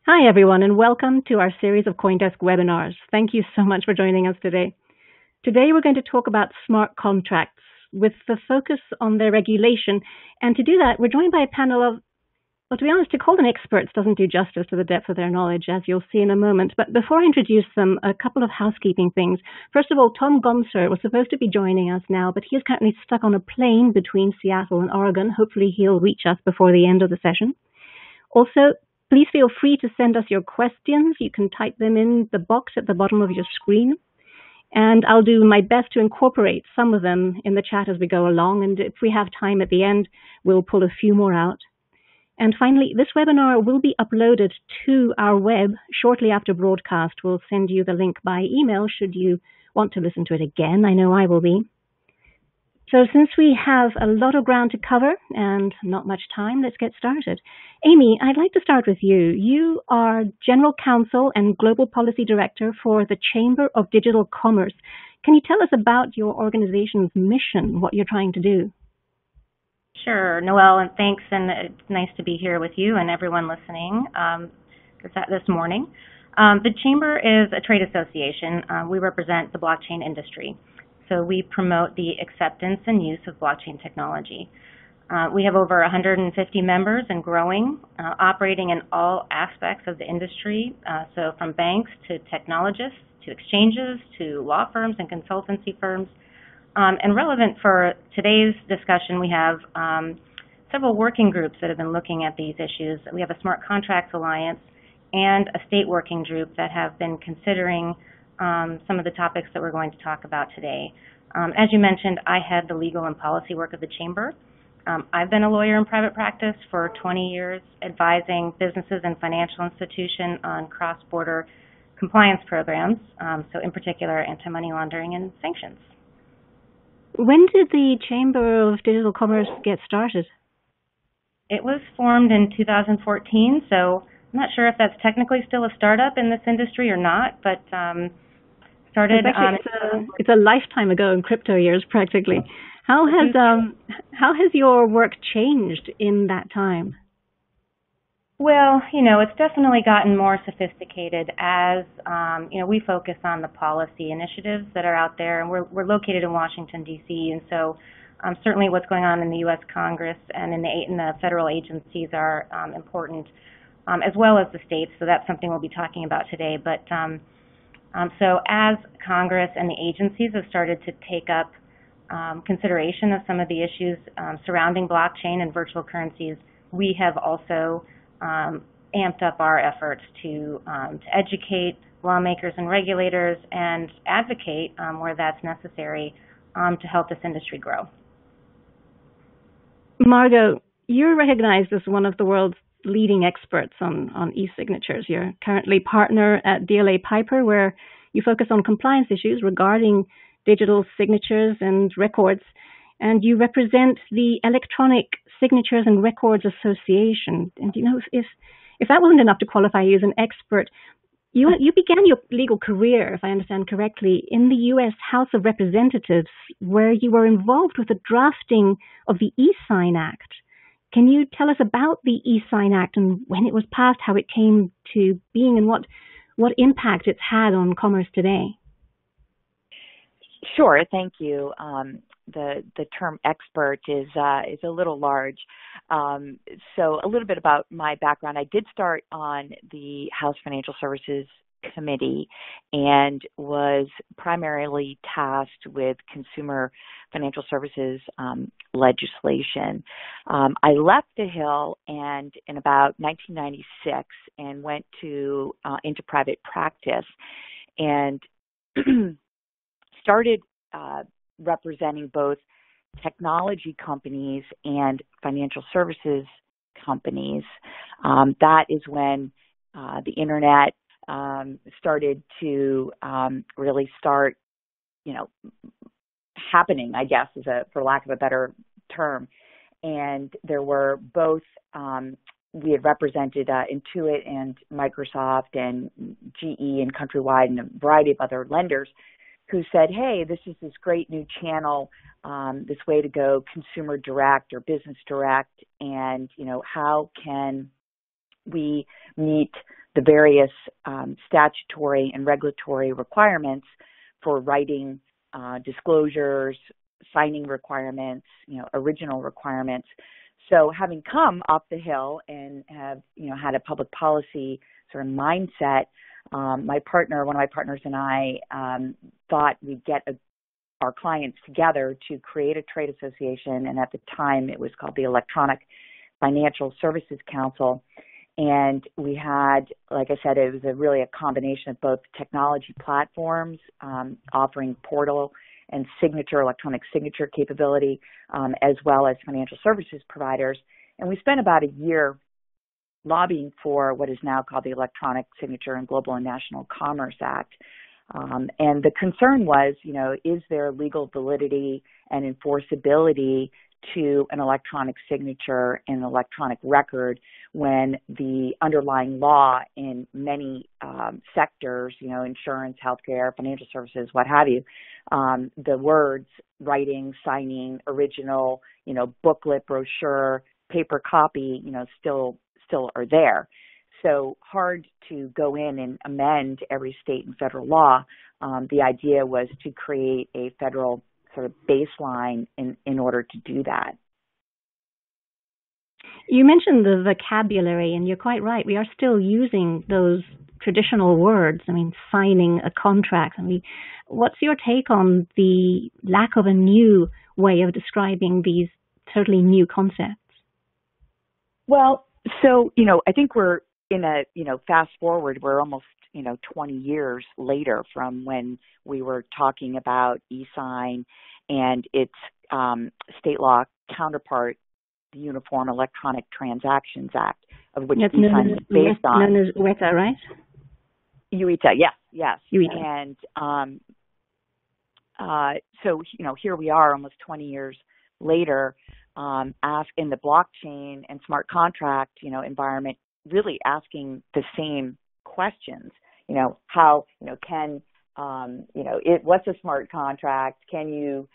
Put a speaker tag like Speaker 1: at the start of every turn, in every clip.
Speaker 1: Hi, everyone, and welcome to our series of CoinDesk webinars. Thank you so much for joining us today. Today, we're going to talk about smart contracts with the focus on their regulation. And to do that, we're joined by a panel of, well, to be honest, to call them experts doesn't do justice to the depth of their knowledge, as you'll see in a moment. But before I introduce them, a couple of housekeeping things. First of all, Tom Gomser was supposed to be joining us now, but he is currently stuck on a plane between Seattle and Oregon. Hopefully, he'll reach us before the end of the session. Also, please feel free to send us your questions. You can type them in the box at the bottom of your screen. And I'll do my best to incorporate some of them in the chat as we go along. And if we have time at the end, we'll pull a few more out. And finally, this webinar will be uploaded to our web shortly after broadcast. We'll send you the link by email should you want to listen to it again. I know I will be. So since we have a lot of ground to cover and not much time, let's get started. Amy, I'd like to start with you. You are General Counsel and Global Policy Director for the Chamber of Digital Commerce. Can you tell us about your organization's mission, what you're trying to do?
Speaker 2: Sure, Noelle, and thanks, and it's nice to be here with you and everyone listening this morning. The Chamber is a trade association. We represent the blockchain industry. So we promote the acceptance and use of blockchain technology. We have over 150 members and growing, operating in all aspects of the industry, so from banks to technologists to exchanges to law firms and consultancy firms. And relevant for today's discussion, we have several working groups that have been looking at these issues. We have a Smart Contracts Alliance and a state working group that have been considering some of the topics that we're going to talk about today. As you mentioned, I head the legal and policy work of the Chamber. I've been a lawyer in private practice for 20 years, advising businesses and financial institutions on cross-border compliance programs, so in particular anti-money laundering and sanctions.
Speaker 1: When did the Chamber of Digital Commerce get started?
Speaker 2: It was formed in 2014, so I'm not sure if that's technically still a startup in this industry or not, but started.
Speaker 1: It's a lifetime ago in crypto years, practically. How has your work changed in that time?
Speaker 2: Well, it's definitely gotten more sophisticated as we focus on the policy initiatives that are out there, and we're located in Washington D.C., and so certainly what's going on in the U.S. Congress and in the federal agencies are important. As well as the states, so that's something we'll be talking about today. But so as Congress and the agencies have started to take up consideration of some of the issues surrounding blockchain and virtual currencies, we have also amped up our efforts to educate lawmakers and regulators and advocate where that's necessary to help this industry grow.
Speaker 1: Margot, you're recognized as one of the world's leading experts on e-signatures. You're currently partner at DLA Piper, where you focus on compliance issues regarding digital signatures and records, and you represent the Electronic Signatures and Records Association. And if that wasn't enough to qualify you as an expert, you began your legal career, if I understand correctly, in the U.S. House of Representatives, where you were involved with the drafting of the e-Sign Act. Can you tell us about the e-Sign Act and when it was passed, how it came to being, and what impact it's had on commerce today?
Speaker 3: Sure, thank you. The term expert is a little large. So a little bit about my background. I did start on the House Financial Services Committee and was primarily tasked with consumer financial services legislation. I left the Hill and in about 1996 and went into private practice and started representing both technology companies and financial services companies. That is when the internet started to really start, happening, I guess, for lack of a better term. And there were both, we had represented Intuit and Microsoft and GE and Countrywide and a variety of other lenders who said, hey, this is this great new channel, this way to go consumer direct or business direct, and, how can we meet the various statutory and regulatory requirements for writing disclosures, signing requirements, original requirements. So having come up the hill and have, had a public policy sort of mindset, one of my partners and I thought we'd get our clients together to create a trade association, and at the time it was called the Electronic Financial Services Council. And we had, like I said, it was really a combination of both technology platforms offering portal and electronic signature capability, as well as financial services providers. And we spent about a year lobbying for what is now called the Electronic Signature and Global and National Commerce Act. And the concern was, is there legal validity and enforceability to an electronic signature and an electronic record when the underlying law in many sectors, insurance, healthcare, financial services, what have you, the words writing, signing, original, booklet, brochure, paper copy, still are there. So hard to go in and amend every state and federal law. The idea was to create a federal sort of baseline in order to do that.
Speaker 1: You mentioned the vocabulary, and you're quite right. We are still using those traditional words. Signing a contract. What's your take on the lack of a new way of describing these totally new concepts?
Speaker 3: Well, so, I think we're in a, fast forward, we're almost, 20 years later from when we were talking about e-sign and its state law counterpart, the Uniform Electronic Transactions Act, of which e-sign is based on.
Speaker 1: Known as UETA, right?
Speaker 3: UETA, yes.
Speaker 1: UETA.
Speaker 3: And so, here we are almost 20 years later, in the blockchain and smart contract, environment, really asking the same questions. How, what's a smart contract? Can you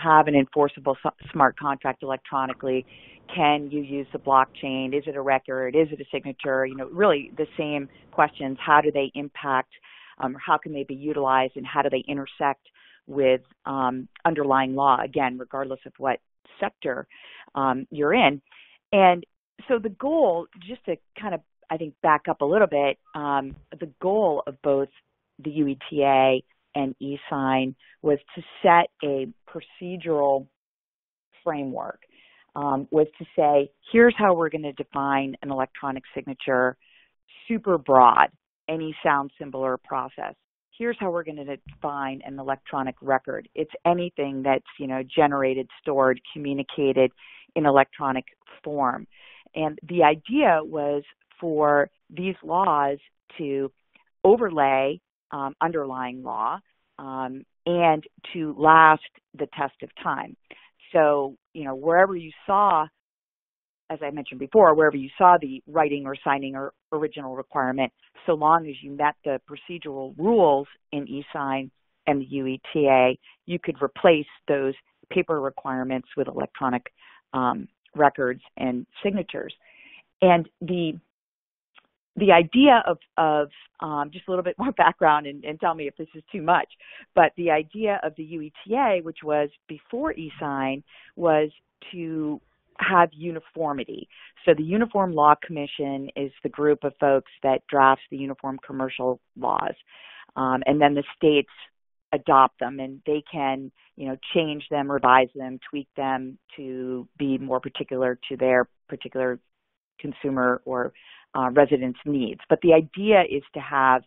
Speaker 3: have an enforceable smart contract electronically? Can you use the blockchain? Is it a record? Is it a signature? Really the same questions. How do they impact? How can they be utilized? And how do they intersect with underlying law? Again, regardless of what sector you're in. And so the goal, just to kind of, I think, back up a little bit, the goal of both the UETA and e-sign was to set a procedural framework, was to say, here's how we're going to define an electronic signature, super broad, any sound, symbol, or process. Here's how we're going to define an electronic record. It's anything that's, generated, stored, communicated in electronic form. And the idea was for these laws to overlay underlying law and to last the test of time. So, wherever you saw, as I mentioned before, wherever you saw the writing or signing or original requirement, so long as you met the procedural rules in e-sign and the UETA, you could replace those paper requirements with electronic records and signatures. And the idea of just a little bit more background and tell me if this is too much, but the idea of the UETA, which was before e-sign, was to have uniformity. So the Uniform Law Commission is the group of folks that drafts the uniform commercial laws. And then the states adopt them, and they can, change them, revise them, tweak them to be more particular to their particular consumer or residents' needs. But the idea is to have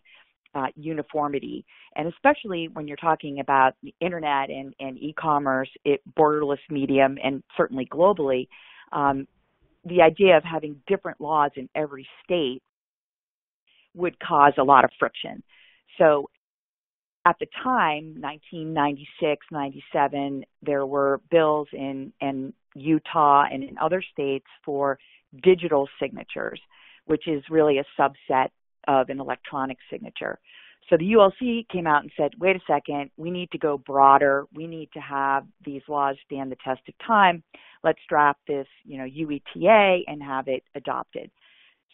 Speaker 3: uniformity, and especially when you're talking about the internet and e-commerce, borderless medium, and certainly globally, the idea of having different laws in every state would cause a lot of friction. So at the time, 1996, 97, there were bills in Utah and in other states for digital signatures, which is really a subset of an electronic signature. So the ULC came out and said, wait a second, we need to go broader. We need to have these laws stand the test of time. Let's draft this, UETA and have it adopted.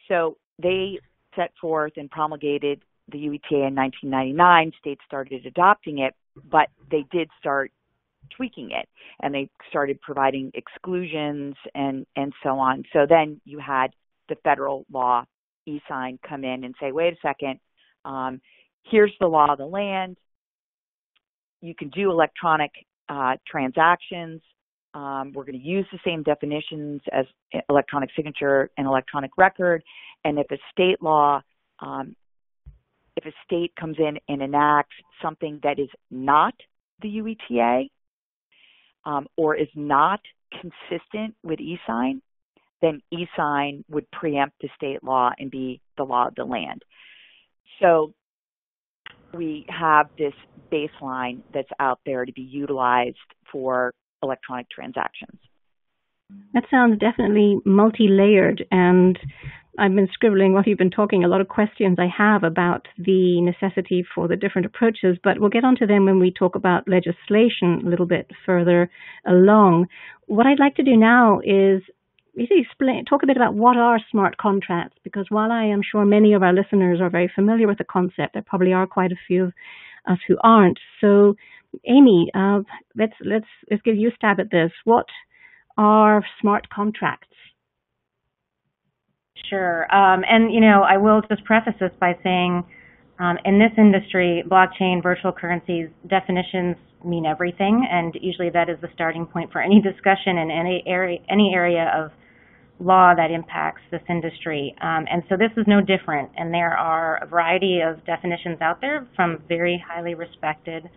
Speaker 3: So they set forth and promulgated the UETA in 1999. States started adopting it, but they did start tweaking it, and they started providing exclusions and so on. So then you had the federal law, eSign, come in and say, wait a second, here's the law of the land. You can do electronic transactions. We're going to use the same definitions as electronic signature and electronic record. And if a state law, if a state comes in and enacts something that is not the UETA or is not consistent with eSign, then eSign would preempt the state law and be the law of the land. So we have this baseline that's out there to be utilized for electronic transactions.
Speaker 1: That sounds definitely multi-layered, and I've been scribbling while you've been talking a lot of questions I have about the necessity for the different approaches, but we'll get onto them when we talk about legislation a little bit further along. What I'd like to do now is talk a bit about what are smart contracts, because while I am sure many of our listeners are very familiar with the concept, there probably are quite a few of us who aren't. So, Amy, let's give you a stab at this. What are smart contracts?
Speaker 2: Sure. And, I will just preface this by saying in this industry, blockchain, virtual currencies, definitions mean everything, and usually that is the starting point for any discussion in any area of law that impacts this industry. And so this is no different, and there are a variety of definitions out there from very highly respected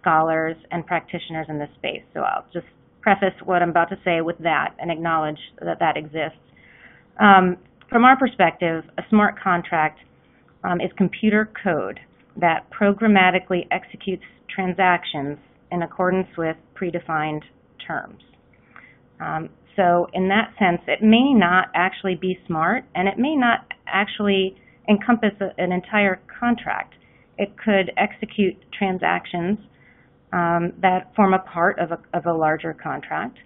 Speaker 2: scholars and practitioners in this space. So I'll just preface what I'm about to say with that and acknowledge that that exists. From our perspective, a smart contract is computer code that programmatically executes transactions in accordance with predefined terms. So in that sense, it may not actually be smart, and it may not actually encompass an entire contract. It could execute transactions that form a part of a larger contract.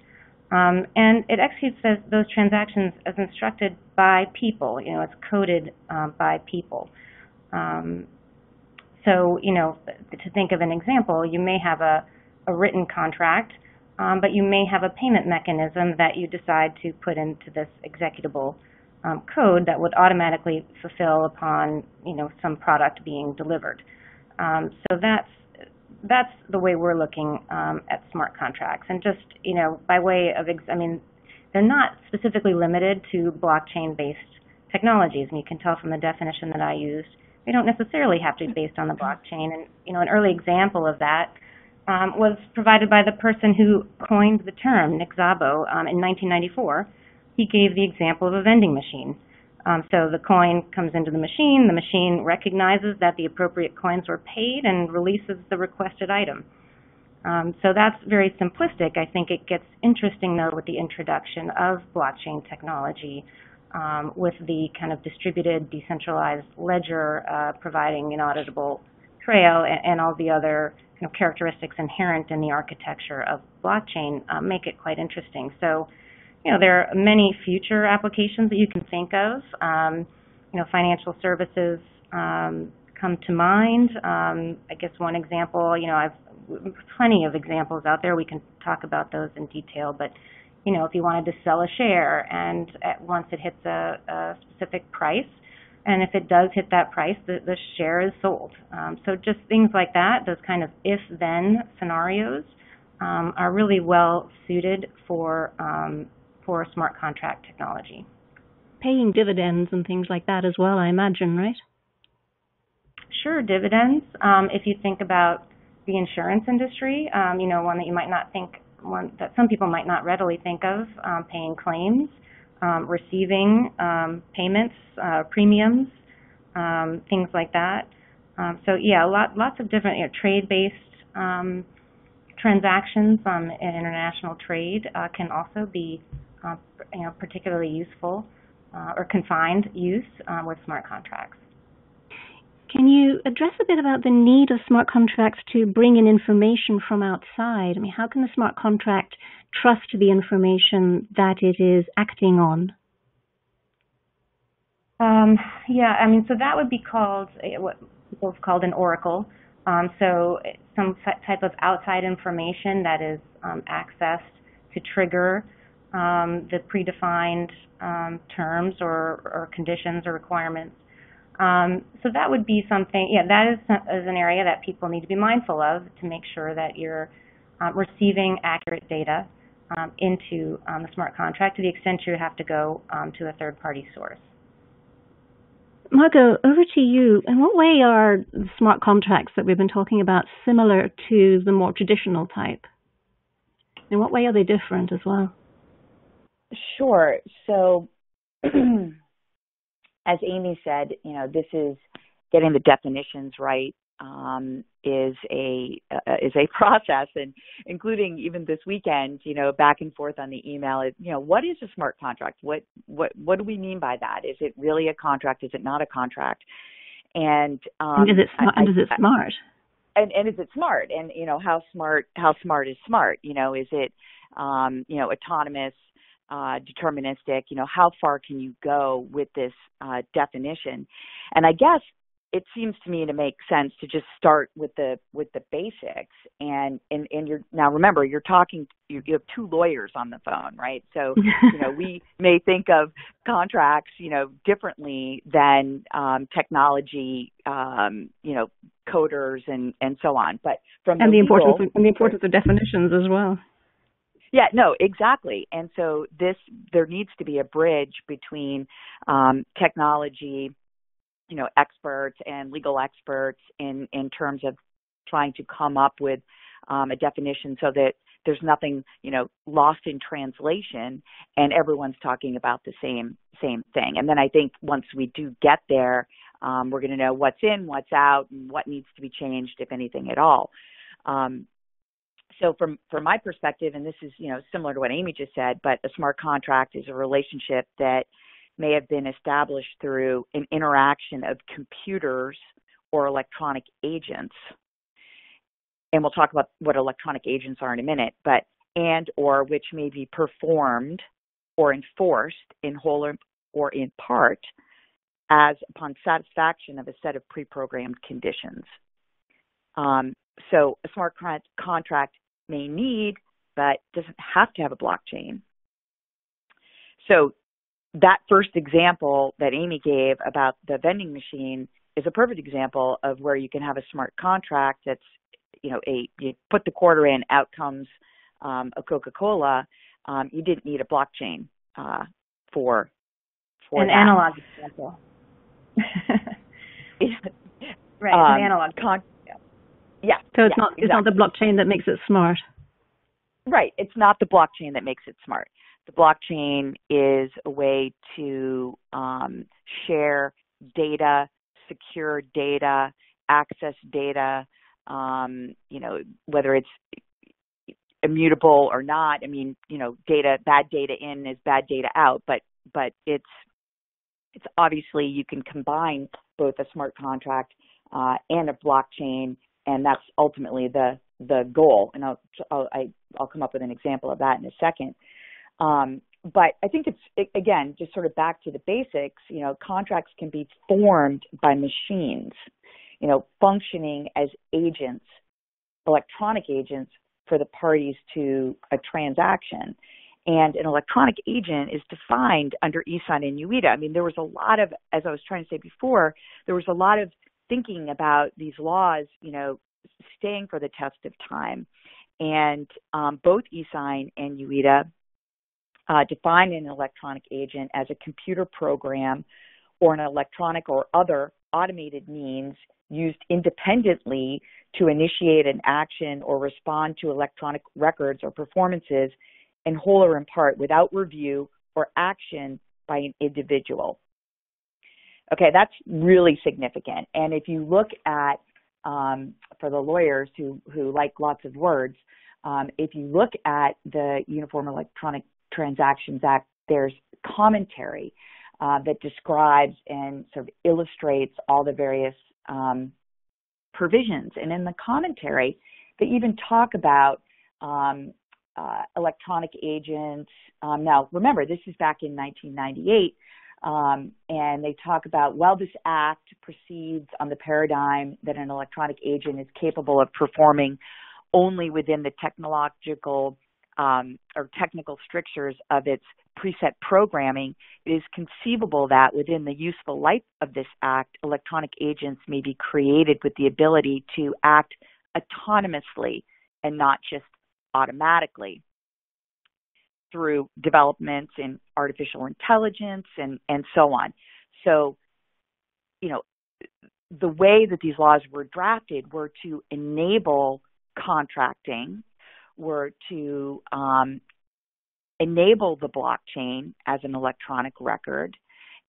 Speaker 2: And it executes those transactions as instructed by people. It's coded by people. So, to think of an example, you may have a written contract, but you may have a payment mechanism that you decide to put into this executable code that would automatically fulfill upon, some product being delivered. So that's the way we're looking at smart contracts. And just, by way of, they're not specifically limited to blockchain-based technologies. And you can tell from the definition that I used, they don't necessarily have to be based on the blockchain. And, an early example of that was provided by the person who coined the term, Nick Szabo, in 1994. He gave the example of a vending machine. So the coin comes into the machine recognizes that the appropriate coins were paid and releases the requested item. So that's very simplistic. I think it gets interesting, though, with the introduction of blockchain technology, with the kind of distributed, decentralized ledger providing an auditable trail, and all the other characteristics inherent in the architecture of blockchain make it quite interesting. So, there are many future applications that you can think of. Financial services come to mind. I guess one example, I've plenty of examples out there. We can talk about those in detail. But, if you wanted to sell a share and once it hits a specific price, and if it does hit that price, the share is sold. So just things like that, those kind of if-then scenarios are really well suited for smart contract technology.
Speaker 1: Paying dividends and things like that as well, I imagine, right?
Speaker 2: Sure, dividends. If you think about the insurance industry, one that you might not think, one that some people might not readily think of, paying claims, receiving payments, premiums, things like that. So yeah, lots of different trade-based transactions in international trade can also be particularly useful or confined use with smart contracts.
Speaker 1: Can you address a bit about the need of smart contracts to bring in information from outside? How can the smart contract trust the information that it is acting on?
Speaker 2: Um, yeah, I mean, so that would be called what people have called an oracle. So some type of outside information that is accessed to trigger the predefined terms or conditions or requirements. So that would be something, yeah, that is an area that people need to be mindful of to make sure that you're receiving accurate data into the smart contract to the extent you have to go to a third-party source.
Speaker 1: Margot, over to you. In what way are the smart contracts that we've been talking about similar to the more traditional type? In what way are they different as well?
Speaker 3: Sure. So, as Amy said, this is getting the definitions right is a process, and including even this weekend, back and forth on the email. What is a smart contract? What do we mean by that? Is it really a contract? Is it not a contract? And
Speaker 1: is it smart? And is it smart?
Speaker 3: And is it smart? And how smart is smart? Is it autonomous, deterministic? How far can you go with this definition? And I guess it seems to me to make sense to just start with the basics. And you're now, remember, you have two lawyers on the phone, right? So we may think of contracts differently than technology coders and so on. But from the
Speaker 1: importance of definitions as well.
Speaker 3: Yeah, no, exactly. And so there needs to be a bridge between technology, experts and legal experts in terms of trying to come up with a definition so that there's nothing, lost in translation and everyone's talking about the same thing. And then I think once we do get there, we're going to know what's in, what's out, and what needs to be changed, if anything at all. So from my perspective, and this is, similar to what Amy just said, but a smart contract is a relationship that may have been established through an interaction of computers or electronic agents. And we'll talk about what electronic agents are in a minute, but or which may be performed or enforced in whole or in part as upon satisfaction of a set of pre-programmed conditions. So a smart contract may need, but doesn't have to have a blockchain. So that first example that Amy gave about the vending machine is a perfect example of where you can have a smart contract that's, you put the quarter in, out comes a Coca-Cola. You didn't need a blockchain for
Speaker 2: an
Speaker 3: that.
Speaker 2: Analog example. Right, an analog.
Speaker 3: Yeah.
Speaker 1: So it's not the blockchain that makes it smart.
Speaker 3: Right. It's not the blockchain that makes it smart. The blockchain is a way to share data, secure data, access data, whether it's immutable or not. I mean, bad data in is bad data out, but it's obviously you can combine both a smart contract and a blockchain, and that's ultimately the goal. And I'll come up with an example of that in a second. But I think it's again, just sort of back to the basics, contracts can be formed by machines, functioning as agents, electronic agents for the parties to a transaction. And an electronic agent is defined under eSign and UITA. I mean, there was a lot of, as I was trying to say before, there was a lot of thinking about these laws, staying for the test of time. And both eSign and UITA define an electronic agent as a computer program or an electronic or other automated means used independently to initiate an action or respond to electronic records or performances in whole or in part without review or action by an individual. Okay, that's really significant. And if you look at, for the lawyers who like lots of words, if you look at the Uniform Electronic Transactions Act, there's commentary that describes and sort of illustrates all the various provisions. And in the commentary, they even talk about electronic agents. Now, remember, this is back in 1998. And they talk about, well, this act proceeds on the paradigm that an electronic agent is capable of performing only within the technological or technical strictures of its preset programming. It is conceivable that within the useful life of this act, electronic agents may be created with the ability to act autonomously and not just automatically through developments in artificial intelligence and so on. So, the way that these laws were drafted were to enable contracting, were to enable the blockchain as an electronic record,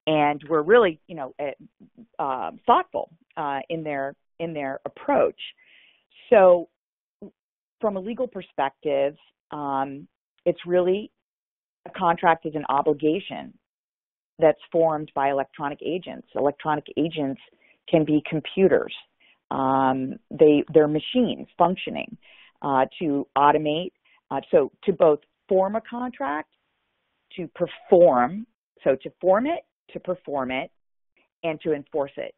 Speaker 3: and were really, thoughtful in their approach. So, from a legal perspective, it's really a contract is an obligation that's formed by electronic agents. Electronic agents can be computers. They're machines functioning to automate. So to both form a contract, to perform, so to form it, to perform it, and to enforce it.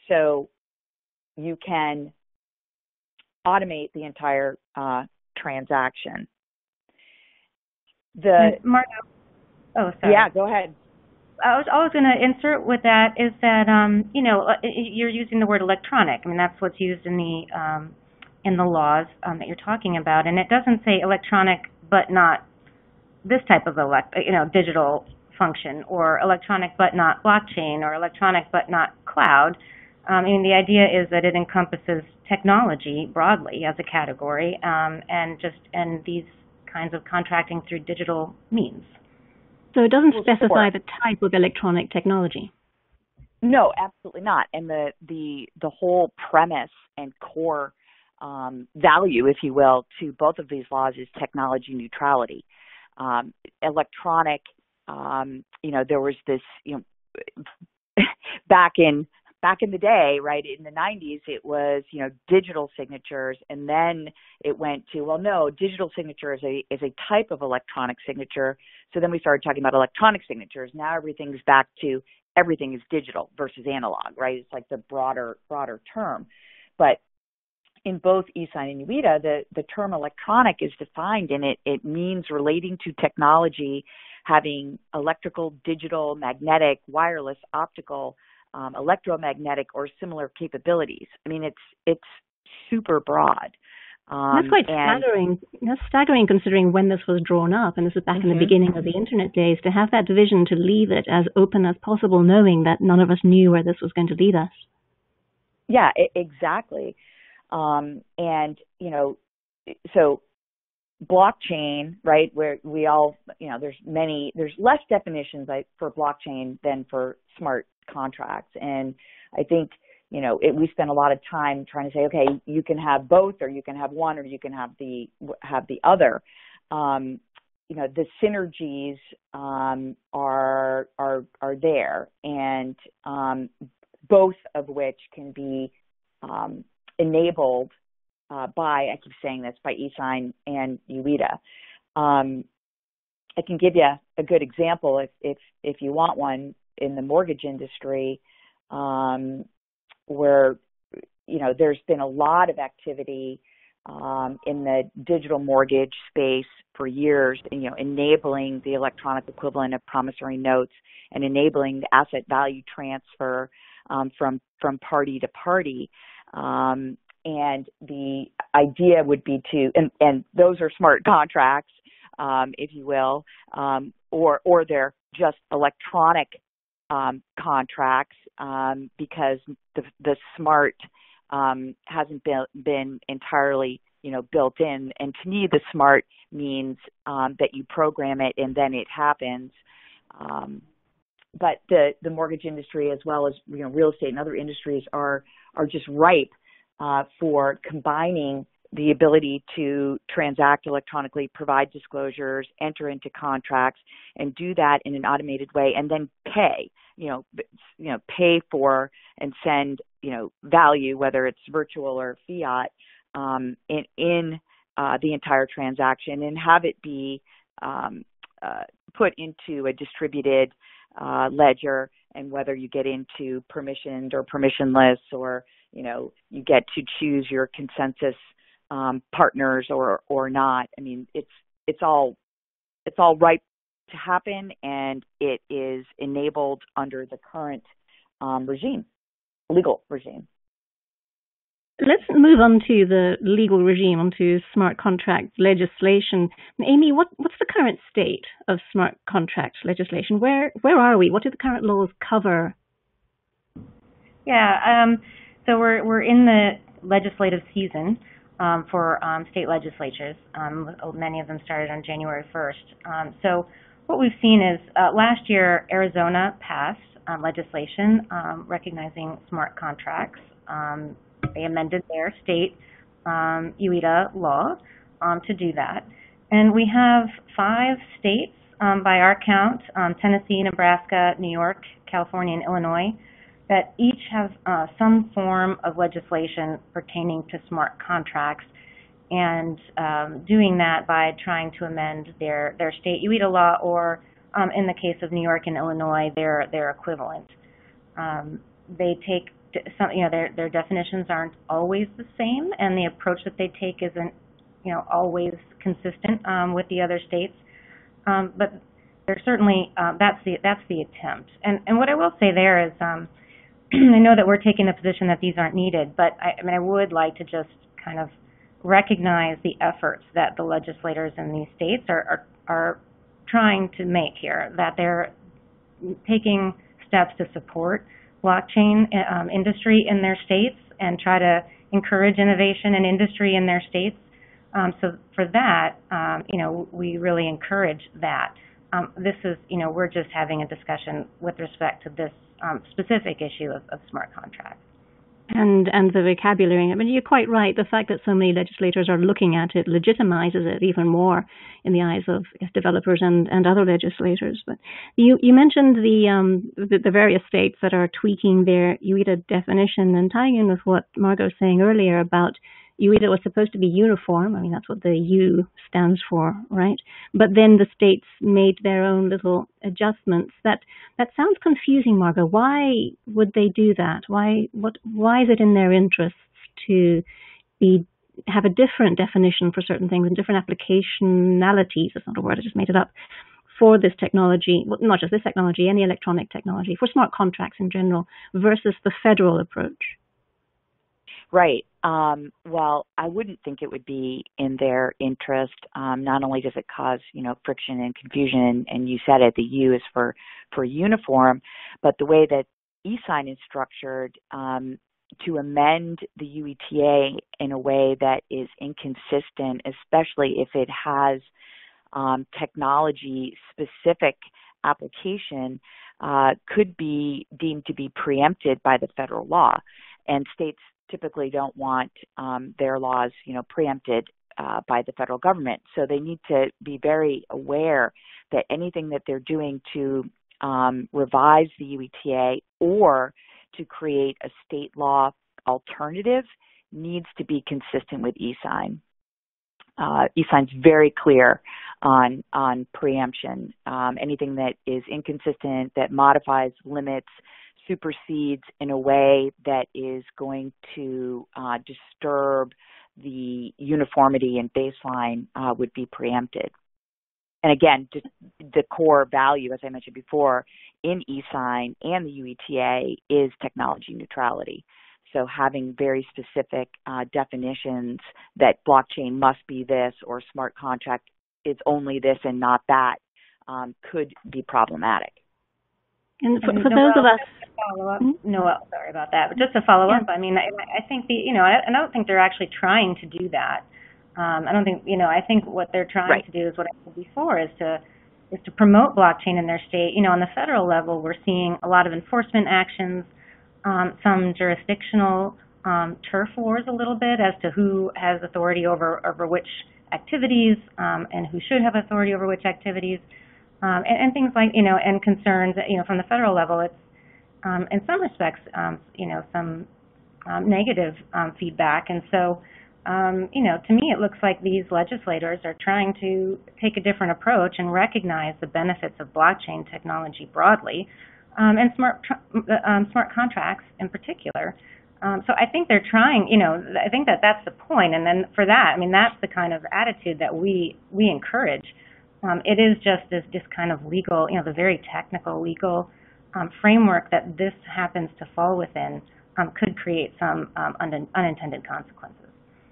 Speaker 3: So you can automate the entire transaction.
Speaker 2: Margo. Oh, sorry.
Speaker 3: Yeah, go ahead.
Speaker 2: I was going to insert with that is that you're using the word electronic. I mean, that's what's used in the laws that you're talking about, and it doesn't say electronic but not this type of digital function, or electronic but not blockchain, or electronic but not cloud. The idea is that it encompasses technology broadly as a category, and these kinds of contracting through digital means.
Speaker 1: So it doesn't specify the type of electronic technology?
Speaker 3: No, absolutely not. And the whole premise and core value, if you will, to both of these laws is technology neutrality. Electronic, there was this, back in the day, right, in the 90s, it was, digital signatures, and then it went to, well, no, digital signature is a type of electronic signature. So then we started talking about electronic signatures. Now everything's back to everything is digital versus analog, right? It's like the broader term. But in both eSign and UITA, the term electronic is defined, and it means relating to technology, having electrical, digital, magnetic, wireless, optical, electromagnetic, or similar capabilities. I mean, it's super broad.
Speaker 1: That's quite staggering. That's staggering considering when this was drawn up, and this was back in the beginning of the internet days, to have that division, to leave it as open as possible, knowing that none of us knew where this was going to lead us.
Speaker 3: Yeah, exactly. So blockchain, right, where we all, there's less definitions for blockchain than for smart contracts. And I think, we spend a lot of time trying to say, okay, you can have both, or you can have one, or you can have the other. The synergies are there, and both of which can be enabled by, I keep saying this, by eSign and UITA. I can give you a good example if you want one in the mortgage industry, where there's been a lot of activity in the digital mortgage space for years, enabling the electronic equivalent of promissory notes and enabling the asset value transfer from party to party. And the idea would be and those are smart contracts, if you will, or they're just electronic contracts, because the smart hasn't been entirely, built in. And to me, the smart means that you program it and then it happens. But the mortgage industry, as well as real estate and other industries, are just ripe for combining the ability to transact electronically, provide disclosures, enter into contracts, and do that in an automated way, and then pay. Pay for and send value, whether it's virtual or fiat, in the entire transaction, and have it be put into a distributed ledger, and whether you get into permissioned or permissionless, or you get to choose your consensus partners or not. I mean, it's all right to happen, and it is enabled under the current legal regime.
Speaker 1: Let's move on to the legal regime, onto smart contract legislation. Amy, what's the current state of smart contract legislation? Where are we? What do the current laws cover?
Speaker 2: Yeah, so we're in the legislative season for state legislatures. Many of them started on January 1st. So what we've seen is last year Arizona passed legislation recognizing smart contracts. They amended their state UETA law to do that. And we have 5 states by our count, Tennessee, Nebraska, New York, California, and Illinois, that each have some form of legislation pertaining to smart contracts, and doing that by trying to amend their state UETA law, or in the case of New York and Illinois, their equivalent. They take some, their definitions aren't always the same, and the approach that they take isn't, always consistent with the other states. But they're certainly that's the attempt. And what I will say there is, I know that we're taking the position that these aren't needed, but I would like to just kind of recognize the efforts that the legislators in these states are trying to make here, that they're taking steps to support blockchain industry in their states and try to encourage innovation and industry in their states. So for that, we really encourage that. This is, we're just having a discussion with respect to this specific issue of smart contracts.
Speaker 1: And the vocabulary. I mean, you're quite right. The fact that so many legislators are looking at it legitimizes it even more in the eyes of developers and other legislators. But you mentioned the various states that are tweaking their UETA definition, and tying in with what Margot was saying earlier about UETA was supposed to be uniform. I mean, that's what the U stands for, right? But then the states made their own little adjustments. That sounds confusing, Margot. Why would they do that? Why is it in their interests to have a different definition for certain things and different applicationalities? That's not a word, I just made it up. For this technology, well, not just this technology, any electronic technology, for smart contracts in general, versus the federal approach?
Speaker 3: Right. Well, I wouldn't think it would be in their interest. Not only does it cause, friction and confusion, and you said it, the U is for uniform, but the way that eSign is structured, to amend the UETA in a way that is inconsistent, especially if it has technology-specific application, could be deemed to be preempted by the federal law. And states typically don't want their laws, preempted by the federal government. So they need to be very aware that anything that they're doing to revise the UETA or to create a state law alternative needs to be consistent with eSign. eSign's very clear on preemption. Anything that is inconsistent, that modifies, limits, supersedes in a way that is going to disturb the uniformity and baseline would be preempted. And again, the core value, as I mentioned before, in eSign and the UETA is technology neutrality. So having very specific definitions that blockchain must be this or smart contract is only this and not that could be problematic.
Speaker 1: And for those of us,
Speaker 2: follow up. Noel, sorry about that. But just to follow up, I mean, I think I don't think they're actually trying to do that. I don't think, I think what they're trying to do is what I said before, is to promote blockchain in their state. On the federal level, we're seeing a lot of enforcement actions, some jurisdictional turf wars a little bit as to who has authority over which activities and who should have authority over which activities. And things like, and concerns, from the federal level, it's, in some respects, some negative feedback. And so to me it looks like these legislators are trying to take a different approach and recognize the benefits of blockchain technology broadly, and smart contracts in particular. So I think they're trying, I think that's the point. And then for that, that's the kind of attitude that we encourage. It is just this kind of legal, the very technical legal framework that this happens to fall within could create some unintended consequences.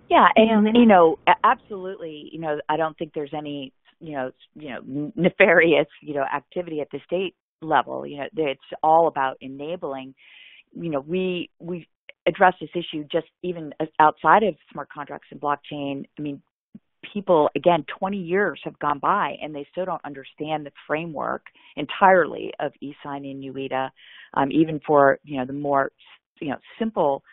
Speaker 3: Yeah, and absolutely. I don't think there's any nefarious activity at the state level. It's all about enabling. We address this issue just even outside of smart contracts and blockchain. People, again, 20 years have gone by and they still don't understand the framework entirely of e-sign and UITA, even for, the more, simple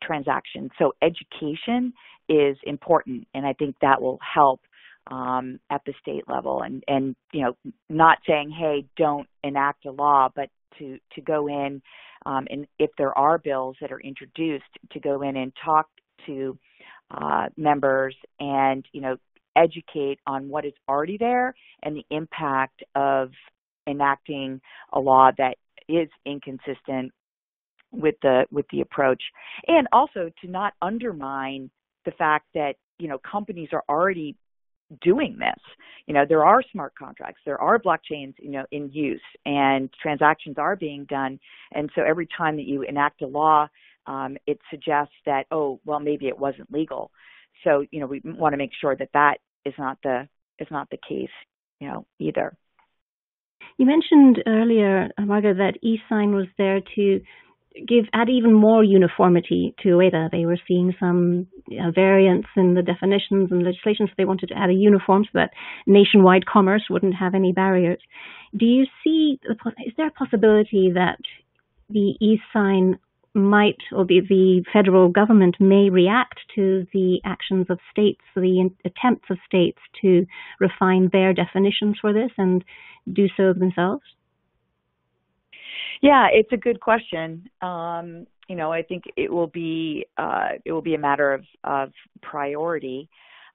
Speaker 3: transactions. So education is important, and I think that will help at the state level, and not saying, hey, don't enact a law, but to go in, and if there are bills that are introduced, to go in and talk to members and, educate on what is already there and the impact of enacting a law that is inconsistent with the approach, and also to not undermine the fact that, companies are already doing this. There are smart contracts, there are blockchains, in use, and transactions are being done. And so every time that you enact a law, it suggests that, oh, well, maybe it wasn't legal. So, we want to make sure that is not the case, either.
Speaker 1: You mentioned earlier, Margaret, that e-sign was there to add even more uniformity to UITA. They were seeing some variance in the definitions and legislation, so they wanted to add a uniform so that nationwide commerce wouldn't have any barriers. Do you see, is there a possibility that the e-sign might, or the federal government may react to the actions of states, the attempts of states to refine their definitions for this and do so themselves?
Speaker 3: Yeah, it's a good question. I think it will be a matter of priority.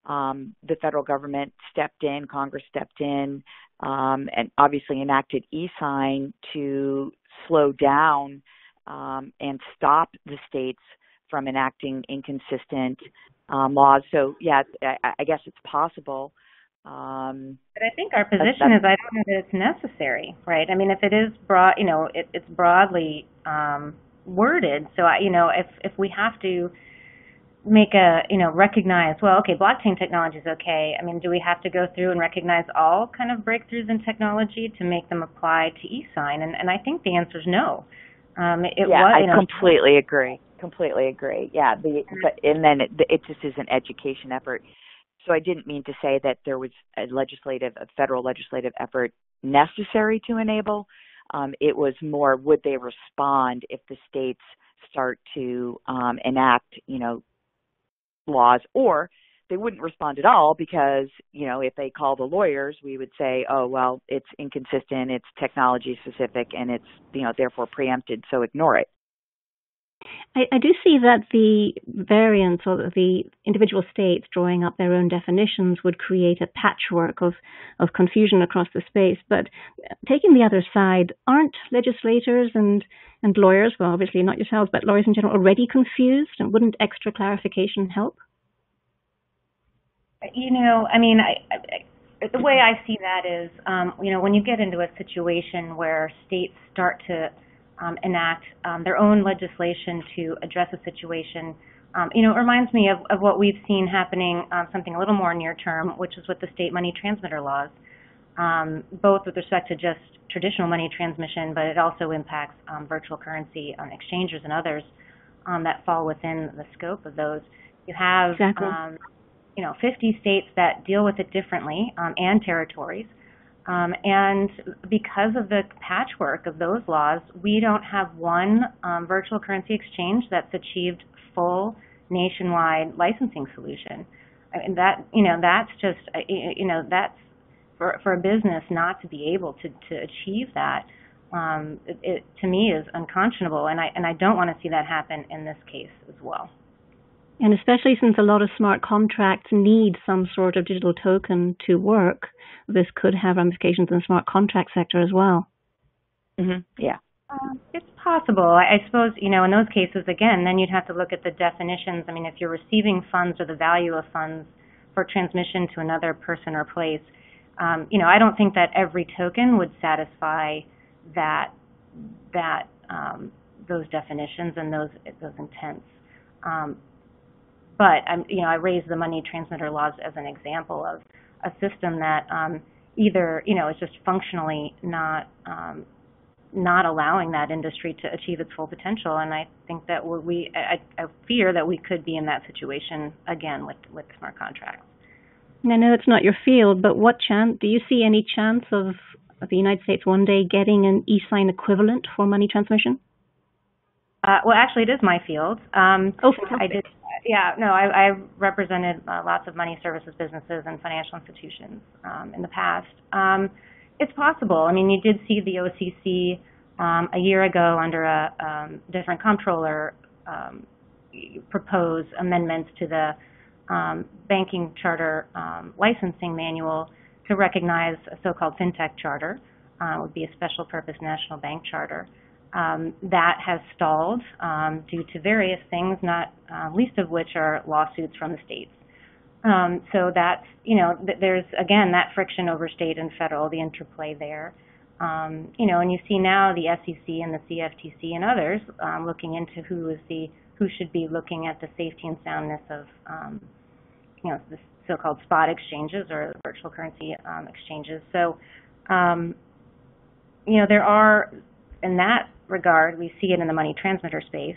Speaker 3: The federal government stepped in, Congress stepped in, and obviously enacted e-sign to slow down and stop the states from enacting inconsistent laws. So, yeah, I guess it's possible.
Speaker 2: But I think our position is, I don't know that it's necessary, right? If it is broad, it's broadly worded. So, if we have to make recognize, well, okay, blockchain technology is okay. Do we have to go through and recognize all kind of breakthroughs in technology to make them apply to e-sign? And I think the answer is no.
Speaker 3: I completely agree. Yeah, and then it just is an education effort. So I didn't mean to say that there was a federal legislative effort necessary to enable. It was more, would they respond if the states start to enact, laws, or they wouldn't respond at all because, if they call the lawyers, we would say, oh, well, it's inconsistent, it's technology specific, and it's, therefore preempted, so ignore it.
Speaker 1: I do see that the variants or the individual states drawing up their own definitions would create a patchwork of confusion across the space. But taking the other side, aren't legislators and lawyers, well, obviously not yourselves, but lawyers in general, already confused? And wouldn't extra clarification help?
Speaker 2: The way I see that is, when you get into a situation where states start to enact their own legislation to address a situation, it reminds me of what we've seen happening, something a little more near term, which is with the state money transmitter laws, both with respect to just traditional money transmission, but it also impacts virtual currency exchanges and others that fall within the scope of those. You have
Speaker 1: exactly.
Speaker 2: 50 states that deal with it differently, and territories. And because of the patchwork of those laws, we don't have one virtual currency exchange that's achieved full nationwide licensing solution. That's just, that's for a business not to be able to achieve that. It to me is unconscionable, and I don't want to see that happen in this case as well.
Speaker 1: And especially since a lot of smart contracts need some sort of digital token to work, this could have ramifications in the smart contract sector as well.
Speaker 3: Yeah.
Speaker 2: It's possible. I suppose, in those cases, again, then you'd have to look at the definitions. I mean, if you're receiving funds or the value of funds for transmission to another person or place, I don't think that every token would satisfy those definitions and those intents. But I raised the money transmitter laws as an example of a system that either is just functionally not allowing that industry to achieve its full potential, and I think that I fear that we could be in that situation again with smart contracts.
Speaker 1: And I know it's not your field, but do you see any chance of the United States one day getting an e-sign equivalent for money transmission?
Speaker 2: Well, actually, it is my field.
Speaker 1: Fantastic.
Speaker 2: I represented lots of money services businesses and financial institutions in the past. It's possible. I mean, you did see the OCC a year ago under a different comptroller propose amendments to the banking charter licensing manual to recognize a so-called fintech charter. It would be a special purpose national bank charter. That has stalled due to various things, not least of which are lawsuits from the states. So that's, there's, again, that friction over state and federal, the interplay there. And you see now the SEC and the CFTC and others looking into who should be looking at the safety and soundness of, the so-called spot exchanges or virtual currency exchanges. So, there are, in that regard, we see it in the money transmitter space.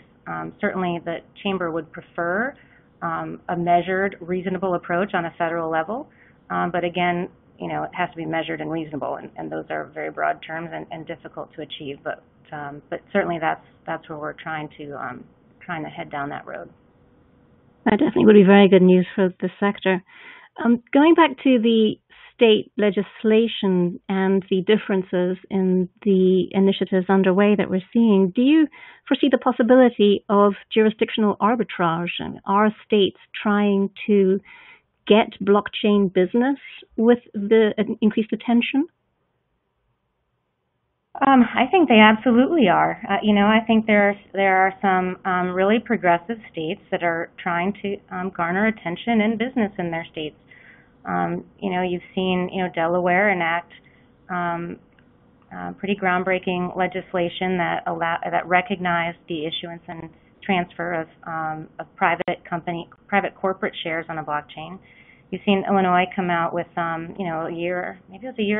Speaker 2: Certainly the Chamber would prefer a measured, reasonable approach on a federal level. But again, it has to be measured and reasonable, and those are very broad terms and difficult to achieve. But certainly that's where we're trying to head down that road.
Speaker 1: That definitely would be very good news for the sector. Going back to the state legislation and the differences in the initiatives underway that we're seeing, do you foresee the possibility of jurisdictional arbitrage? And are states trying to get blockchain business with the increased attention?
Speaker 2: I think they absolutely are. I think there are some really progressive states that are trying to garner attention and business in their states. You've seen, Delaware enact pretty groundbreaking legislation that recognized the issuance and transfer of private corporate shares on a blockchain. You've seen Illinois come out with, a year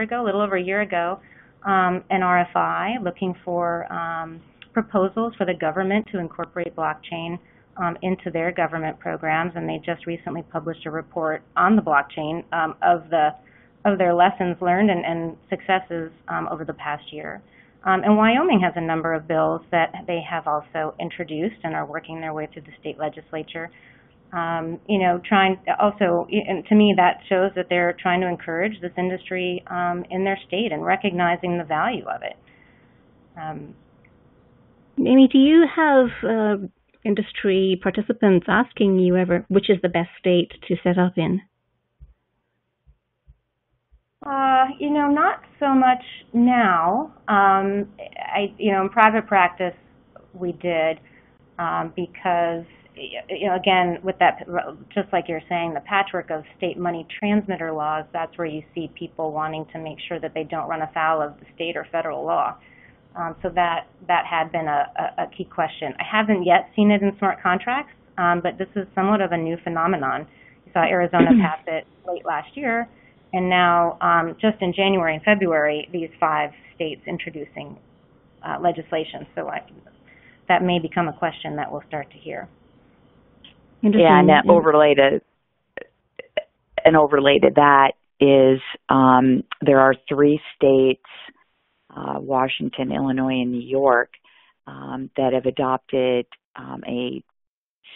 Speaker 2: ago, a little over a year ago, an RFI looking for proposals for the government to incorporate blockchain into their government programs, and they just recently published a report on the blockchain of their lessons learned and successes over the past year. And Wyoming has a number of bills that they have also introduced and are working their way through the state legislature. Trying also, and to me, that shows that they're trying to encourage this industry in their state and recognizing the value of it.
Speaker 1: Amy, do you have industry participants asking you ever which is the best state to set up in?
Speaker 2: Not so much now. In private practice, we did because, again, with that, just like you're saying, the patchwork of state money transmitter laws, that's where you see people wanting to make sure that they don't run afoul of the state or federal law. So that had been a key question. I haven't yet seen it in smart contracts, but this is somewhat of a new phenomenon. You saw Arizona pass it late last year, and now just in January and February, these 5 states introducing legislation. So that may become a question that we'll start to hear.
Speaker 3: Yeah, and an overlay to that is there are 3 states, Washington, Illinois, and New York, that have adopted a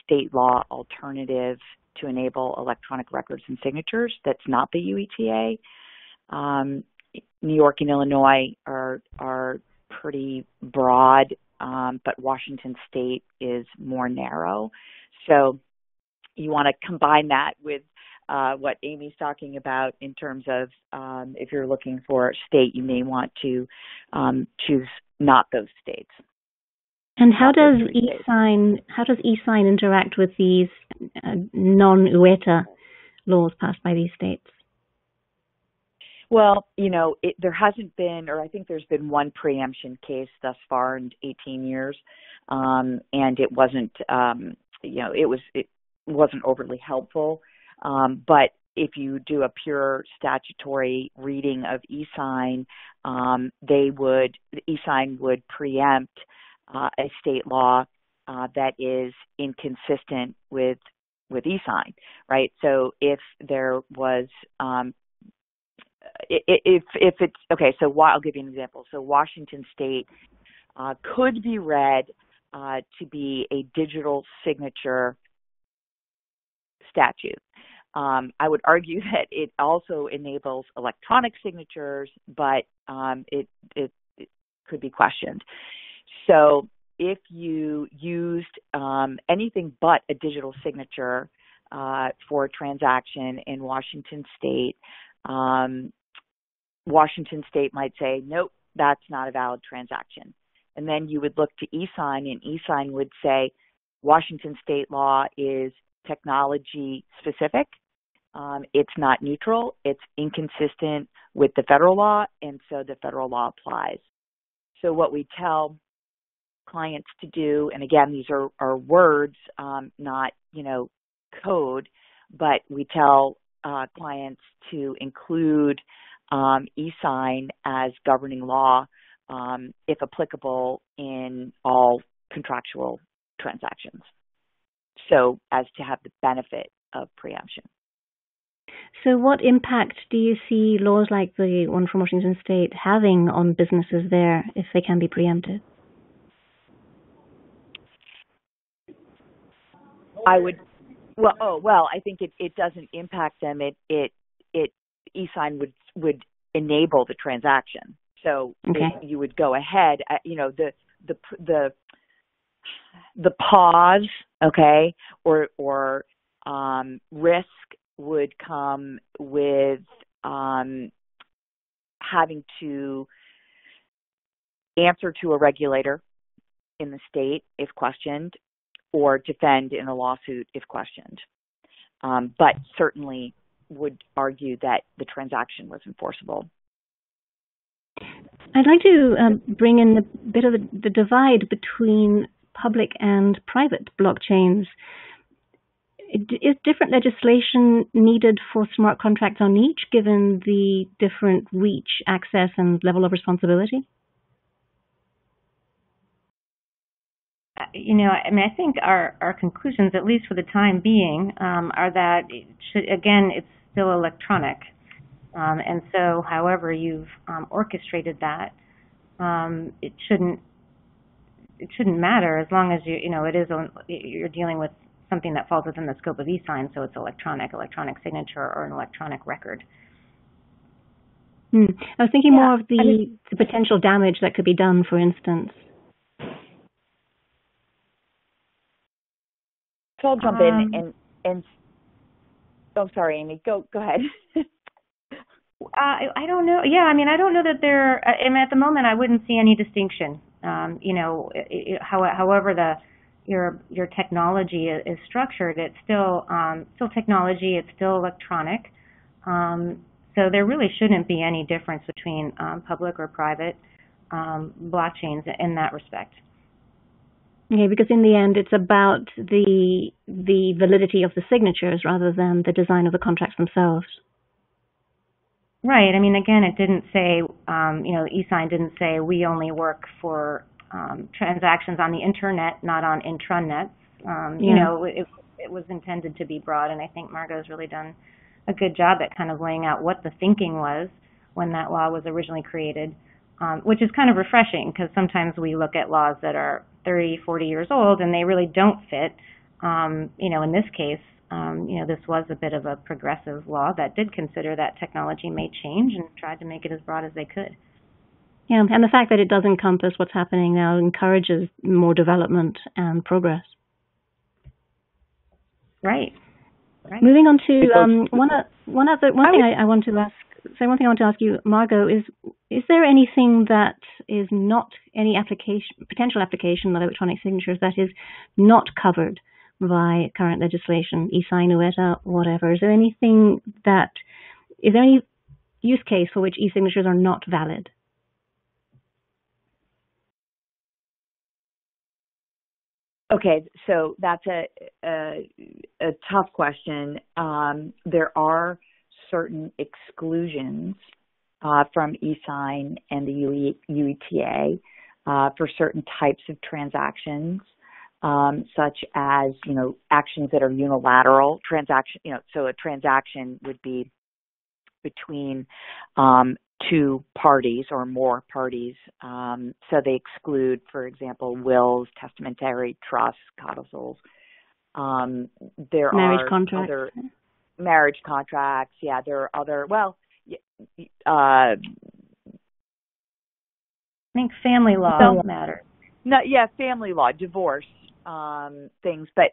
Speaker 3: state law alternative to enable electronic records and signatures that's not the UETA. New York and Illinois are pretty broad, but Washington State is more narrow. So you want to combine that with what Amy's talking about in terms of if you're looking for state, you may want to choose not those states.
Speaker 1: And how does eSign interact with these non-UETA laws passed by these states?
Speaker 3: Well, there hasn't been, or I think there's been one preemption case thus far in 18 years, and it wasn't, it wasn't overly helpful. But if you do a pure statutory reading of eSign, eSign would preempt a state law that is inconsistent with eSign, right? So if there was, if it's okay, so I'll give you an example. So Washington State could be read to be a digital signature statute. I would argue that it also enables electronic signatures, but it could be questioned. So if you used anything but a digital signature for a transaction in Washington State, Washington State might say, nope, that's not a valid transaction. And then you would look to eSign, and eSign would say, Washington State law is technology specific. It's not neutral. It's inconsistent with the federal law, and so the federal law applies. So what we tell clients to do, and again, these are words, not, code, but we tell clients to include eSign as governing law, if applicable, in all contractual transactions, so as to have the benefit of preemption.
Speaker 1: So what impact do you see laws like the one from Washington State having on businesses there if they can be preempted?
Speaker 3: I think it doesn't impact them. eSign would enable the transaction. So you would go ahead, the pause, okay, or risk would come with having to answer to a regulator in the state if questioned, or defend in a lawsuit if questioned. But certainly would argue that the transaction was enforceable.
Speaker 1: I'd like to bring in a bit of the divide between public and private blockchains. Is different legislation needed for smart contracts on each, given the different reach, access, and level of responsibility?
Speaker 2: I think our conclusions, at least for the time being, are that it's still electronic. And so however you've orchestrated that, it shouldn't matter as long as you're dealing with something that falls within the scope of eSign, so it's electronic signature or an electronic record.
Speaker 1: I was thinking more of the potential damage that could be done, for instance.
Speaker 3: So I'll jump in and oh, sorry, Amy, go ahead.
Speaker 2: I don't know. Yeah, I don't know that at the moment I wouldn't see any distinction. However your technology is structured, it's still technology, it's still electronic. So there really shouldn't be any difference between public or private blockchains in that respect.
Speaker 1: Okay, because in the end, it's about the validity of the signatures rather than the design of the contracts themselves.
Speaker 2: Right. Again, it didn't say, eSign didn't say we only work for transactions on the internet, not on intranets. It was intended to be broad, and I think Margot's really done a good job at kind of laying out what the thinking was when that law was originally created, which is kind of refreshing because sometimes we look at laws that are 30, 40 years old and they really don't fit. In this case, this was a bit of a progressive law that did consider that technology may change and tried to make it as broad as they could.
Speaker 1: Yeah, and the fact that it does encompass what's happening now encourages more development and progress.
Speaker 2: Right. Right.
Speaker 1: Moving on to one thing I want to ask. So one thing I want to ask you, Margot, is there anything that is not any potential application of electronic signatures that is not covered by current legislation, e-sign, UETA, whatever? Is there any use case for which e-signatures are not valid?
Speaker 3: Okay, so that's a tough question. There are certain exclusions from e-sign and the UETA for certain types of transactions, such as, actions that are unilateral transaction. So a transaction would be between two parties or more parties. So they exclude, for example, wills, testamentary trusts, codicils. There
Speaker 1: marriage
Speaker 3: are
Speaker 1: contracts.
Speaker 3: other marriage contracts. Yeah, there are other. Well, I
Speaker 2: think family law matters.
Speaker 3: No, yeah, family law, divorce, things, but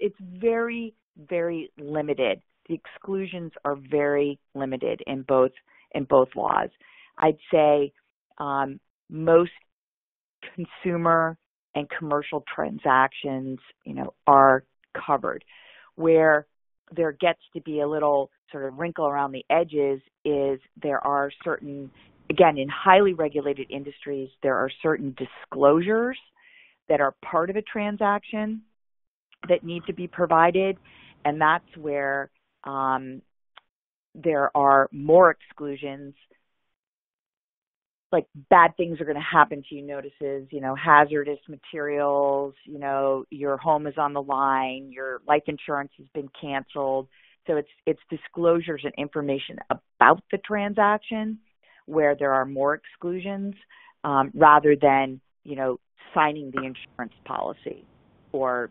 Speaker 3: it's very, very limited. The exclusions are very limited in both laws. I'd say most consumer and commercial transactions, are covered. Where there gets to be a little sort of wrinkle around the edges is there are certain, again, in highly regulated industries, there are certain disclosures that are part of a transaction that need to be provided, and that's where there are more exclusions, like bad things are going to happen to you notices, hazardous materials, your home is on the line, your life insurance has been canceled. So it's disclosures and information about the transaction where there are more exclusions rather than, signing the insurance policy or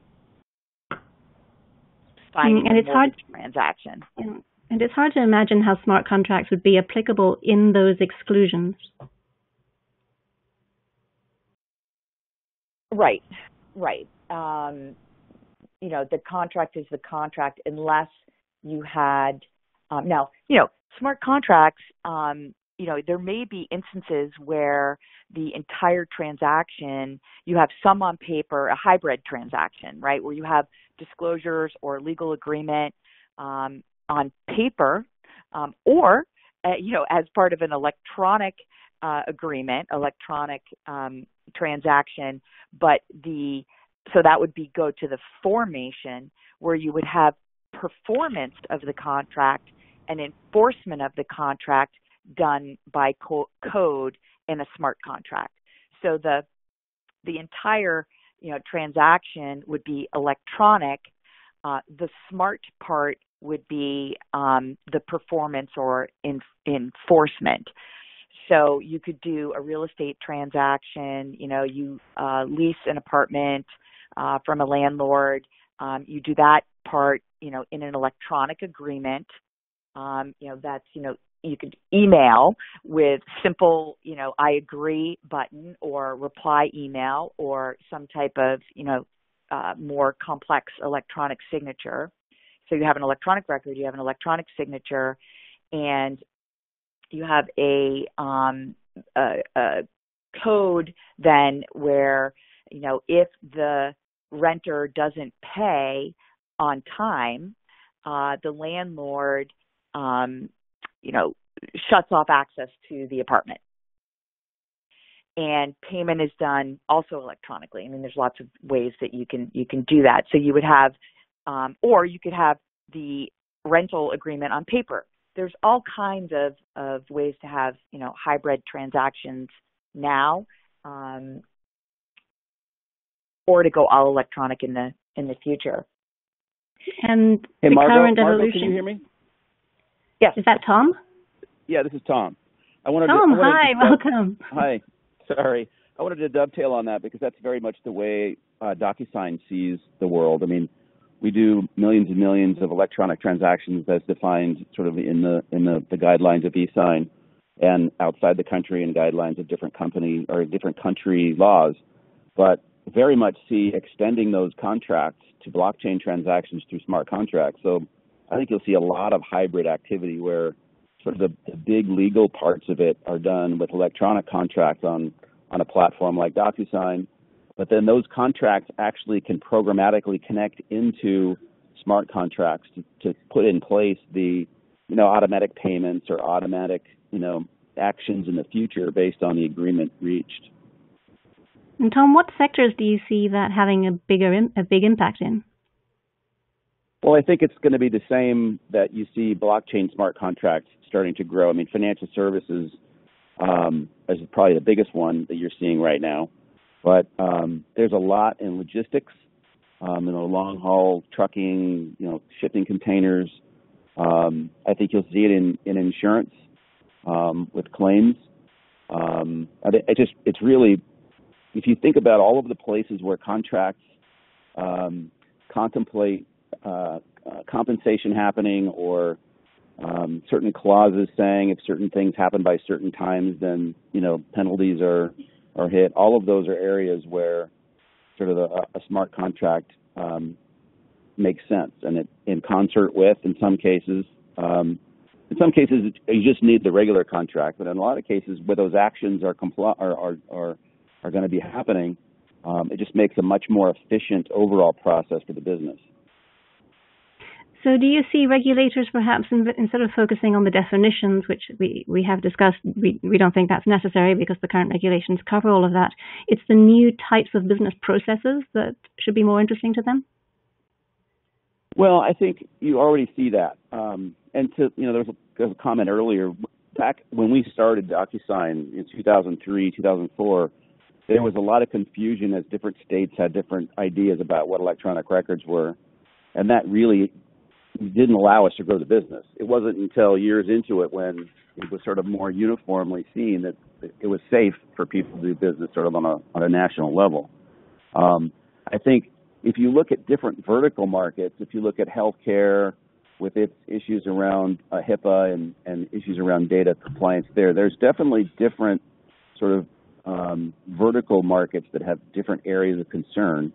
Speaker 3: signing a mortgage transaction.
Speaker 1: And it's hard to imagine how smart contracts would be applicable in those exclusions. Right.
Speaker 3: The contract is the contract unless you had, smart contracts, there may be instances where the entire transaction, you have some on paper, a hybrid transaction, right, where you have disclosures or legal agreement on paper or, as part of an electronic agreement, electronic transaction, so that would go to the formation where you would have performance of the contract and enforcement of the contract done by code in a smart contract. So the entire transaction would be electronic. The smart part would be the performance or enforcement. So you could do a real estate transaction, you lease an apartment from a landlord. You do that part, in an electronic agreement. That's, you could email with simple, I agree button or reply email or some type of, more complex electronic signature. So you have an electronic record, you have an electronic signature, and you have a code then where, if the renter doesn't pay on time, the landlord, shuts off access to the apartment. And payment is done also electronically. I mean, there's lots of ways that you can do that. So you would have, or you could have the rental agreement on paper. There's all kinds of ways to have, hybrid transactions now, or to go all electronic in the future.
Speaker 1: And
Speaker 4: hey,
Speaker 1: the current
Speaker 4: Margot,
Speaker 1: evolution.
Speaker 4: can you hear me?
Speaker 1: Yes. Is that Tom?
Speaker 4: Yeah, this is Tom.
Speaker 1: Hi, welcome.
Speaker 4: Hi. Sorry. I wanted to dovetail on that because that's very much the way Docusign sees the world. I mean, we do millions and millions of electronic transactions as defined sort of in the guidelines of e-sign and outside the country and guidelines of different company or different country laws, but very much see extending those contracts to blockchain transactions through smart contracts. So I think you'll see a lot of hybrid activity where sort of the big legal parts of it are done with electronic contracts on a platform like Docusign, but then those contracts actually can programmatically connect into smart contracts to put in place the, automatic payments or automatic, actions in the future based on the agreement reached.
Speaker 1: And Tom, what sectors do you see that having a big impact in?
Speaker 4: Well, I think it's going to be the same that you see blockchain smart contracts starting to grow. I mean, financial services is probably the biggest one that you're seeing right now. But there's a lot in logistics, long haul trucking, shipping containers. I think you'll see it in insurance with claims. It's really, if you think about all of the places where contracts contemplate compensation happening or certain clauses saying if certain things happen by certain times, then penalties are hit. All of those are areas where sort of a smart contract makes sense, and it in concert with, in some cases, you just need the regular contract, but in a lot of cases where those actions are going to be happening, it just makes a much more efficient overall process for the business.
Speaker 1: So do you see regulators perhaps instead of focusing on the definitions, which we have discussed, we don't think that's necessary because the current regulations cover all of that, it's the new types of business processes that should be more interesting to them?
Speaker 4: Well, I think you already see that. There was a comment earlier, back when we started DocuSign in 2003, 2004, there was a lot of confusion as different states had different ideas about what electronic records were, and that really didn't allow us to grow the business. It wasn't until years into it when it was sort of more uniformly seen that it was safe for people to do business sort of on a national level. I think if you look at different vertical markets, if you look at healthcare with its issues around HIPAA and issues around data compliance there's definitely different sort of vertical markets that have different areas of concern.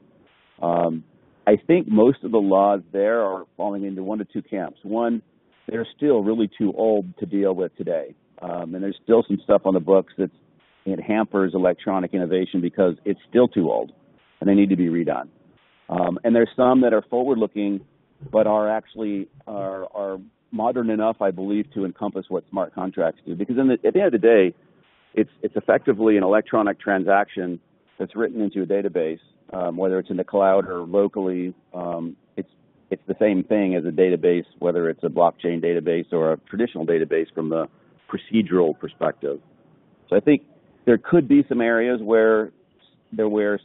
Speaker 4: I think most of the laws there are falling into one of two camps. One, they're still really too old to deal with today. And there's still some stuff on the books that it hampers electronic innovation because it's still too old and they need to be redone. And there's some that are forward-looking but are actually are modern enough, I believe, to encompass what smart contracts do. Because at the end of the day, it's effectively an electronic transaction that's written into a database. Whether it's in the cloud or locally, it's the same thing as a database, whether it's a blockchain database or a traditional database from the procedural perspective. So I think there could be some areas where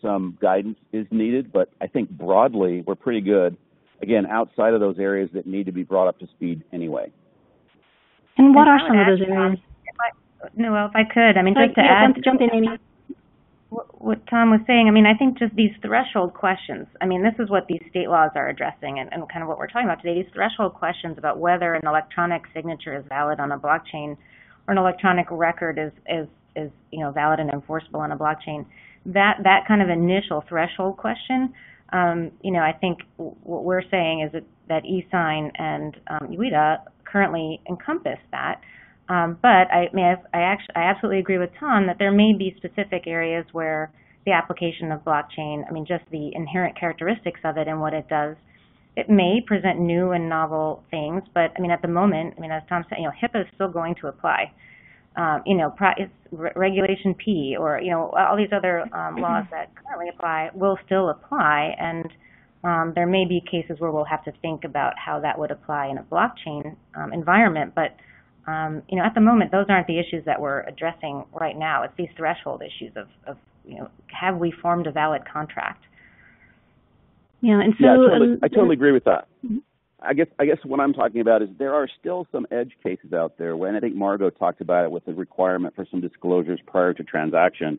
Speaker 4: some guidance is needed, but I think broadly we're pretty good, again, outside of those areas that need to be brought up to speed anyway.
Speaker 1: And what are some of those areas?
Speaker 2: If I could, just to add,
Speaker 1: jump in, Amy.
Speaker 2: What Tom was saying, I think just these threshold questions, this is what these state laws are addressing and kind of what we're talking about today, these threshold questions about whether an electronic signature is valid on a blockchain or an electronic record is valid and enforceable on a blockchain. That kind of initial threshold question, I think what we're saying is that eSign and UIDA currently encompass that. But I absolutely agree with Tom that there may be specific areas where the application of blockchain, just the inherent characteristics of it and what it does, it may present new and novel things. But at the moment, as Tom said, HIPAA is still going to apply. It's Regulation P or all these other laws that currently apply will still apply, and there may be cases where we'll have to think about how that would apply in a blockchain environment, but at the moment, those aren't the issues that we're addressing right now. It's these threshold issues of have we formed a valid contract?
Speaker 1: Yeah, and so
Speaker 4: I totally agree with that. Mm-hmm. I guess what I'm talking about is there are still some edge cases out there, and I think Margot talked about it with the requirement for some disclosures prior to transaction,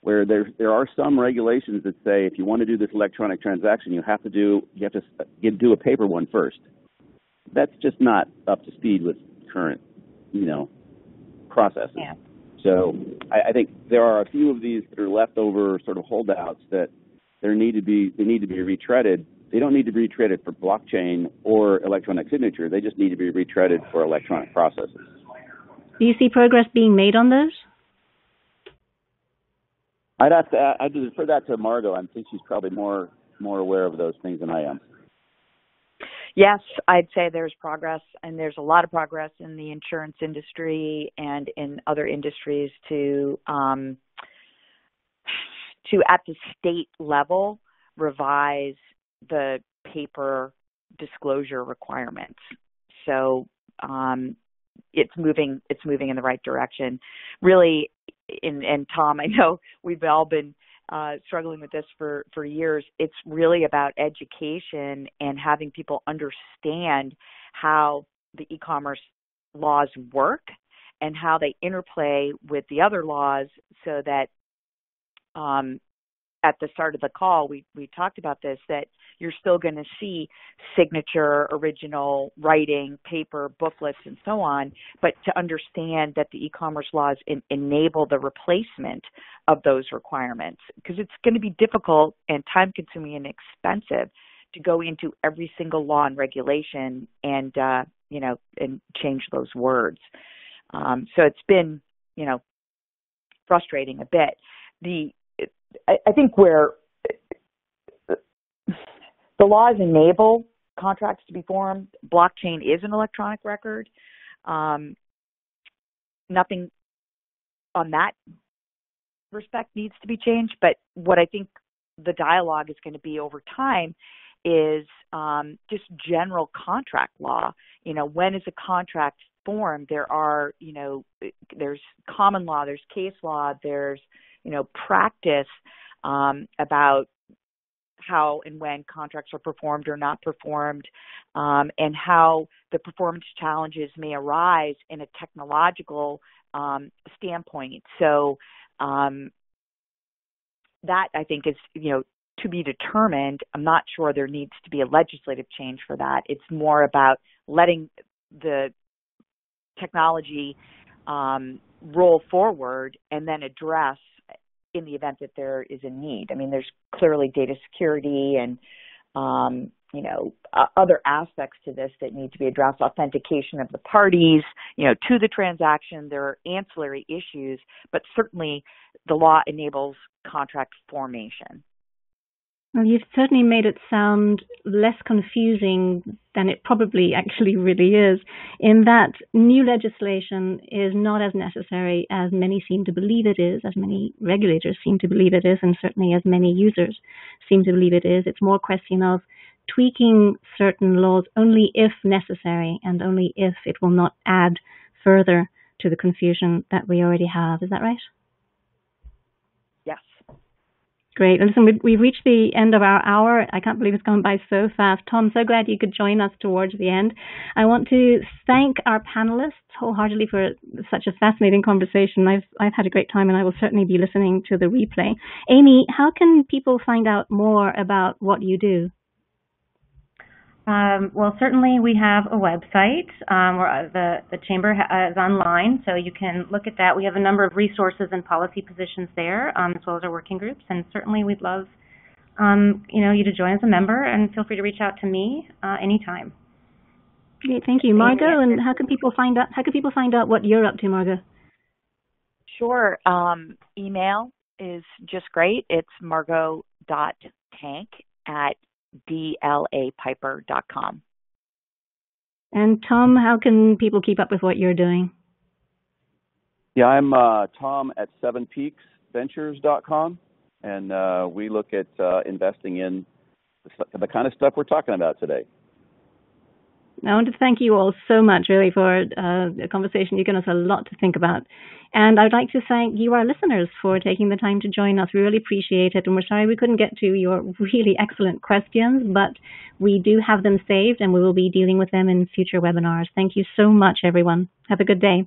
Speaker 4: where there are some regulations that say if you want to do this electronic transaction, you have to do a paper one first. That's just not up to speed with current, processes.
Speaker 2: Yeah.
Speaker 4: So I think there are a few of these that are leftover sort of holdouts that they need to be retreaded. They don't need to be retreaded for blockchain or electronic signature. They just need to be retreaded for electronic processes.
Speaker 1: Do you see progress being made on those?
Speaker 4: I'd defer that to Margot. I think she's probably more aware of those things than I am.
Speaker 3: Yes, I'd say there's progress, and there's a lot of progress in the insurance industry and in other industries to at the state level revise the paper disclosure requirements. So it's moving in the right direction. Really, and Tom, I know we've all been struggling with this for years. It's really about education and having people understand how the e-commerce laws work and how they interplay with the other laws, so that at the start of the call, we talked about this, that you're still going to see signature, original, writing, paper, booklets, and so on, but to understand that the e-commerce laws enable the replacement of those requirements, because it's going to be difficult and time-consuming and expensive to go into every single law and regulation and change those words. So it's been, frustrating a bit. I think where the laws enable contracts to be formed, blockchain is an electronic record. Nothing on that respect needs to be changed, but what I think the dialogue is going to be over time is just general contract law. When is a contract formed? There are, there's common law, there's case law, there's practice about how and when contracts are performed or not performed, and how the performance challenges may arise in a technological standpoint. So that, I think, is, to be determined. I'm not sure there needs to be a legislative change for that. It's more about letting the technology roll forward and then address in the event that there is a need. I mean, there's clearly data security and, other aspects to this that need to be addressed, authentication of the parties, to the transaction. There are ancillary issues, but certainly the law enables contract formation.
Speaker 1: Well, you've certainly made it sound less confusing than it probably actually really is, in that new legislation is not as necessary as many seem to believe it is, as many regulators seem to believe it is, and certainly as many users seem to believe it is. It's more a question of tweaking certain laws only if necessary and only if it will not add further to the confusion that we already have. Is that right?
Speaker 3: Yes.
Speaker 1: Great. And listen, we've reached the end of our hour. I can't believe it's gone by so fast. Tom, so glad you could join us towards the end. I want to thank our panelists wholeheartedly for such a fascinating conversation. I've had a great time, and I will certainly be listening to the replay. Amy, how can people find out more about what you do?
Speaker 2: Well, certainly we have a website where the Chamber is online, so you can look at that. We have a number of resources and policy positions there, as well as our working groups, and certainly we'd love you to join as a member, and feel free to reach out to me anytime.
Speaker 1: Great, thank you, Margot. And how can people find out what you're up to, Margot?
Speaker 3: Sure. Email is just great. It's margot.tank@dlapiper.com.
Speaker 1: And Tom, how can people keep up with what you're doing?
Speaker 4: Yeah, I'm Tom at 7peaksventures.com, and we look at investing in the kind of stuff we're talking about today.
Speaker 1: I want to thank you all so much, really, for the conversation. You've given us a lot to think about. And I'd like to thank you, our listeners, for taking the time to join us. We really appreciate it. And we're sorry we couldn't get to your really excellent questions, but we do have them saved, and we will be dealing with them in future webinars. Thank you so much, everyone. Have a good day.